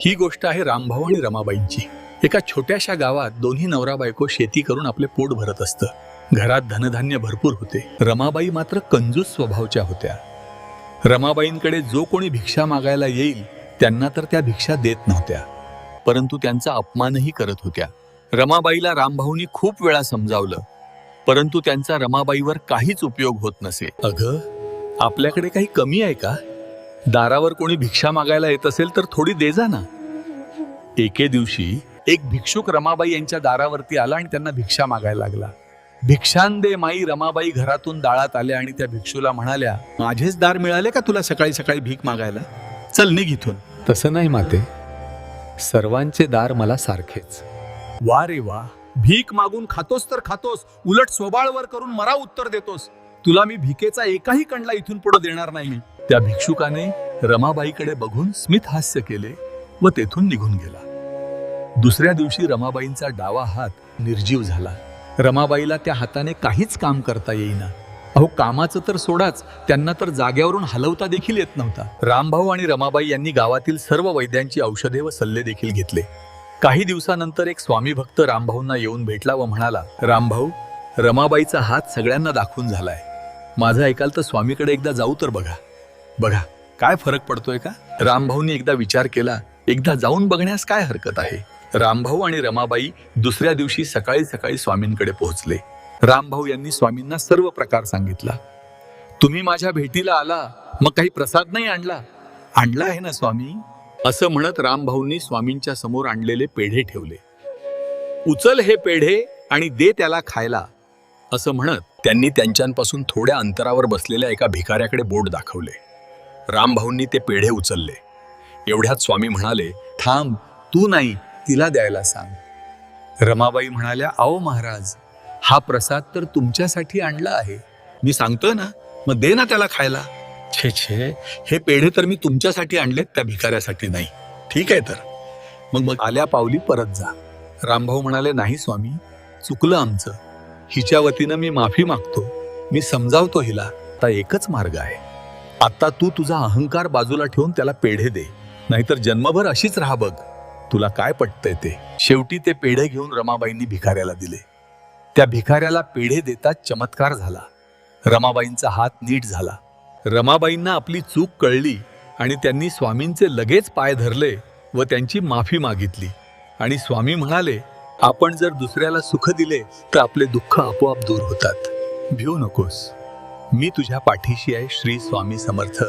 ही गोष्ट आहे रामभाऊ आणि रमाबाईंची। एका छोट्याशा गावात दोन्ही नवरा बायको शेती करून आपले पोट भरत असतं। घरात धनधान्य भरपूर होते। रमाबाई मात्र कंजूस स्वभावच्या होत्या। रमाबाईंकडे जो कोणी भिक्षा मागायला येईल त्यांना तर त्या भिक्षा देत नव्हत्या, परंतु त्यांचा अपमानही करत होत्या। रमाबाईला रामभाऊनी खूप वेळा समजावलं, परंतु त्यांचा रमाबाईवर काहीच उपयोग होत नसे। अगं, आपल्याकडे काही कमी आहे का? दारावर कोणी भिक्षा मागायला येत असेल तर थोडी दे जा ना। एके दिवशी एक भिक्षुक रमाबाई यांच्या दारावरती आला आणि त्यांना भिक्षा मागायला लागला। भिक्षान दे माई रमाबाई घरातून दाळात आल्या आणि त्या भिक्षूला म्हणाल्या, माझेच दार मिळाले का तुला सकाळी सकाळी भीक मागायला? चल निघ इथून। तसं नाही माते, सर्वांचे दार मला सारखेच। वा रे वा, भीक मागून खातोस तर खातोस, उलट स्वबाळवर करून मला उत्तर देतोस। तुला मी भिकेचा एकाही कंडला इथून पुढे देणार नाही। त्या भिक्षुकाने रमाबाईकडे बघून स्मित हास्य केले व तेथून निघून गेला। दुसऱ्या दिवशी रमाबाईंचा डावा हात निर्जीव झाला। रमाबाईला त्या हाताने काहीच काम करता येईना। अहो, कामाचं तर सोडाच, त्यांना तर जाग्यावरून हलवता देखील येत नव्हता। रामभाऊ आणि रमाबाई यांनी गावातील सर्व वैद्यांची औषधे व सल्ले देखील घेतले। काही दिवसानंतर एक स्वामी भक्त रामभाऊंना येऊन भेटला व म्हणाला, रामभाऊ, रमाबाईचा हात सगळ्यांना दाखवून झालाय। माझं ऐकाल तर स्वामीकडे एकदा जाऊ तर बघा बघा काय फरक पडतोय का? रामभाऊंनी एकदा विचार केला, एकदा जाऊन बघण्यास काय हरकत आहे। रामभाऊ आणि रमाबाई दुसऱ्या दिवशी सकाळी सकाळी स्वामींकडे पोहोचले। रामभाऊ यांनी स्वामींना सर्व प्रकार सांगितला। तुम्ही माझ्या भेटीला आला, मग काही प्रसाद नाही आणला? आणला आहे ना स्वामी, असं म्हणत रामभाऊंनी स्वामींच्या समोर आणलेले पेढे ठेवले। उचल हे पेढे आणि दे त्याला खायला, असं म्हणत त्यांनी त्यांच्यापासून थोड्या अंतरावर बसलेल्या एका भिकाऱ्याकडे बोट दाखवले। रामभाऊंनी ते पेढे उचलले। एवढ्यात स्वामी म्हणाले, थांब, तू नाही, तिला द्यायला सांग। रमाबाई म्हणाल्या, आओ महाराज, हा प्रसाद तर तुमच्यासाठी आणला आहे। मी सांगतोय ना, मग दे ना त्याला खायला। छे छे, हे पेढे तर मी तुमच्यासाठी आणलेत, त्या भिकाऱ्यासाठी नाही। ठीक आहे तर मग आल्या पावली परत जा। रामभाऊ म्हणाले, नाही स्वामी, चुकलं आमचं। हिच्या वतीनं मी माफी मागतो, मी समजावतो हिला। आता एकच मार्ग आहे, आता तू तुझा अहंकार बाजूला ठेवून त्याला पेढे दे, नाहीतर जन्मभर अशीच राहा बघ, तुला काय पटतंय ते। शेवटी ते पेढे घेऊन रमाबाईंनी भिकाऱ्याला दिले। त्या भिकाऱ्याला पेढे देताच चमत्कार झाला। रमाबाईंचा हात नीट झाला। रमाबाईंना आपली चूक कळली आणि त्यांनी स्वामींचे लगेच पाय धरले व त्यांची माफी मागितली। आणि स्वामी म्हणाले, आपण जर दुसऱ्याला सुख दिले तर आपले दुःख आपोआप दूर होतात। भिऊ नकोस, मी तुझ्या पाठीशी आहे। श्री स्वामी समर्थ।